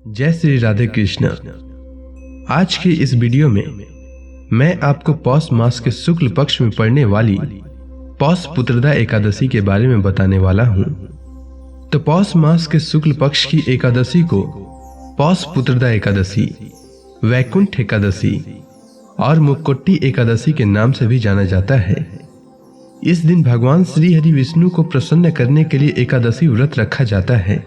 जय श्री राधे कृष्ण। आज के इस वीडियो में मैं आपको पौष मास के शुक्ल पक्ष में पड़ने वाली पौष पुत्रदा एकादशी के बारे में बताने वाला हूं। तो पौष मास के शुक्ल पक्ष की एकादशी को पौष पुत्रदा एकादशी, वैकुंठ एकादशी और मुक्कोटी एकादशी के नाम से भी जाना जाता है। इस दिन भगवान श्री हरि विष्णु को प्रसन्न करने के लिए एकादशी व्रत रखा जाता है।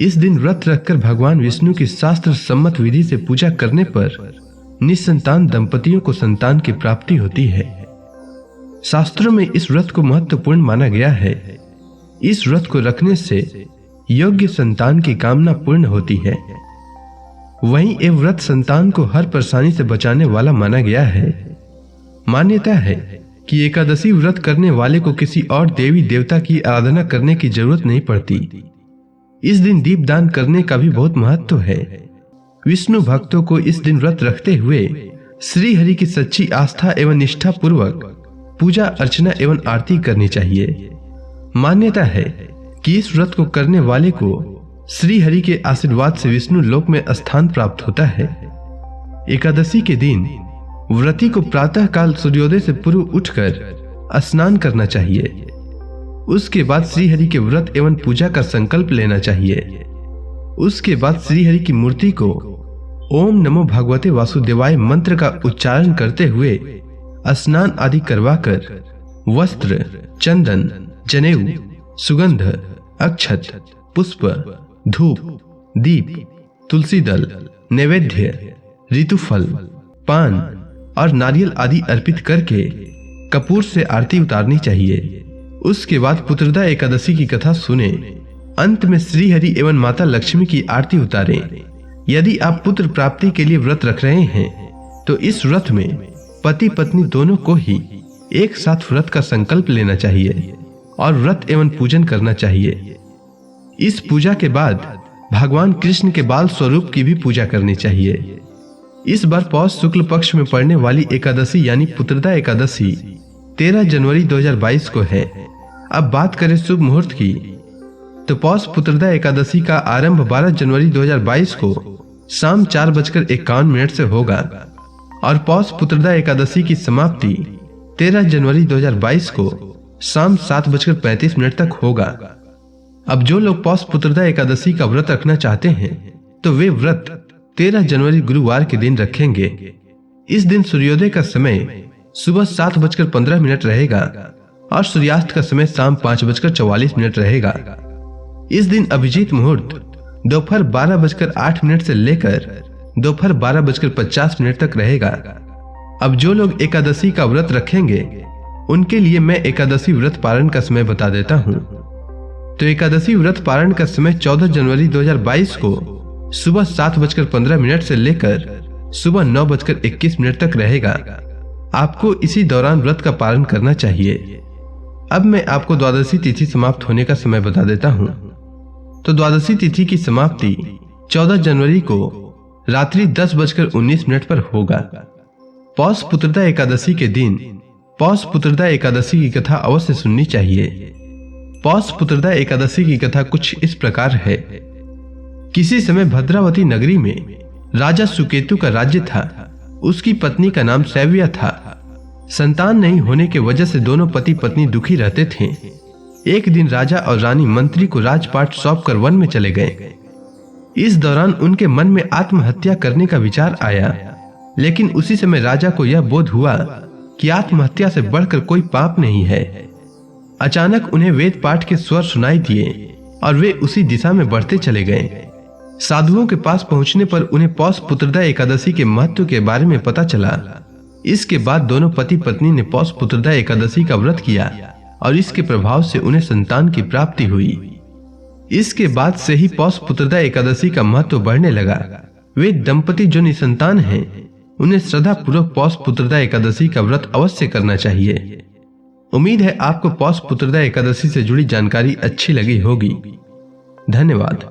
इस दिन व्रत रखकर भगवान विष्णु की शास्त्र सम्मत विधि से पूजा करने पर निसंतान दंपतियों को संतान की प्राप्ति होती है। शास्त्रों में इस व्रत को महत्वपूर्ण माना गया है। इस व्रत को रखने से योग्य संतान की कामना पूर्ण होती है। वहीं ये व्रत संतान को हर परेशानी से बचाने वाला माना गया है। मान्यता है कि एकादशी व्रत करने वाले को किसी और देवी देवता की आराधना करने की जरूरत नहीं पड़ती। इस दिन दीपदान करने का भी बहुत महत्व है। विष्णु भक्तों को इस दिन व्रत रखते हुए श्री हरि की सच्ची आस्था एवं निष्ठा पूर्वक पूजा अर्चना एवं आरती करनी चाहिए। मान्यता है कि इस व्रत को करने वाले को श्री हरि के आशीर्वाद से विष्णु लोक में स्थान प्राप्त होता है। एकादशी के दिन व्रती को प्रातः काल सूर्योदय से पूर्व उठकर स्नान करना चाहिए। उसके बाद श्री हरि के व्रत एवं पूजा का संकल्प लेना चाहिए। उसके बाद श्री हरि की मूर्ति को ओम नमो भगवते वासुदेवाय मंत्र का उच्चारण करते हुए स्नान आदि करवाकर वस्त्र, चंदन, जनेऊ, सुगंध, अक्षत, पुष्प, धूप, दीप, तुलसी दल, नैवेद्य, ऋतुफल, पान और नारियल आदि अर्पित करके कपूर से आरती उतारनी चाहिए। उसके बाद पुत्रदा एकादशी की कथा सुने। अंत में श्री हरि एवं माता लक्ष्मी की आरती उतारें। यदि आप पुत्र प्राप्ति के लिए व्रत रख रहे हैं तो इस व्रत में पति पत्नी दोनों को ही एक साथ व्रत का संकल्प लेना चाहिए और व्रत एवं पूजन करना चाहिए। इस पूजा के बाद भगवान कृष्ण के बाल स्वरूप की भी पूजा करनी चाहिए। इस बार पौष शुक्ल पक्ष में पड़ने वाली एकादशी यानी पुत्रदा एकादशी 13 जनवरी 2022 को है। अब बात करें शुभ मुहूर्त की, तो पौष पुत्रदा एकादशी का आरंभ 12 जनवरी 2022 को शाम 4:51 से होगा और पौष पुत्रदा एकादशी की समाप्ति 13 जनवरी 2022 को शाम 7:35 तक होगा। अब जो लोग पौष पुत्रदा एकादशी का व्रत रखना चाहते हैं तो वे व्रत 13 जनवरी गुरुवार के दिन रखेंगे। इस दिन सूर्योदय का समय सुबह 7:15 रहेगा और सूर्यास्त का समय शाम 5:44 रहेगा। इस दिन अभिजीत मुहूर्त दोपहर 12:08 से लेकर दोपहर 12:50 तक रहेगा। अब जो लोग एकादशी का व्रत रखेंगे उनके लिए मैं एकादशी व्रत पारण का समय बता देता हूँ। तो एकादशी व्रत पारण का समय 14 जनवरी 2022 को सुबह 7:15 से लेकर सुबह 9:21 तक रहेगा। आपको इसी दौरान व्रत का पालन करना चाहिए। अब मैं आपको द्वादशी तिथि समाप्त होने का समय बता देता हूँ। तो द्वादशी तिथि की समाप्ति 14 जनवरी को रात्रि 10:19 पर होगा। पौष पुत्रदा एकादशी के दिन पौष पुत्रदा एकादशी की कथा अवश्य सुननी चाहिए। पौष पुत्रदा एकादशी की कथा कुछ इस प्रकार है। किसी समय भद्रावती नगरी में राजा सुकेतु का राज्य था। उसकी पत्नी का नाम सैव्या था। संतान नहीं होने के वजह से दोनों पति पत्नी दुखी रहते थे। एक दिन राजा और रानी मंत्री को राजपाट सौंपकर वन में चले गए। इस दौरान उनके मन में आत्महत्या करने का विचार आया, लेकिन उसी समय राजा को यह बोध हुआ कि आत्महत्या से बढ़कर कोई पाप नहीं है। अचानक उन्हें वेद पाठ के स्वर सुनाई दिए और वे उसी दिशा में बढ़ते चले गए। साधुओं के पास पहुंचने पर उन्हें पौष पुत्रदा एकादशी के महत्व के बारे में पता चला। इसके बाद दोनों पति पत्नी ने पौष पुत्रदा एकादशी का व्रत किया और इसके प्रभाव से उन्हें संतान की प्राप्ति हुई। इसके बाद से ही पौष पुत्रदा एकादशी का महत्व बढ़ने लगा। वे दंपति जो निसंतान हैं उन्हें श्रद्धा पूर्वक पौष पुत्रदा एकादशी का व्रत अवश्य करना चाहिए। उम्मीद है आपको पौष पुत्रदा एकादशी से जुड़ी जानकारी अच्छी लगी होगी। धन्यवाद।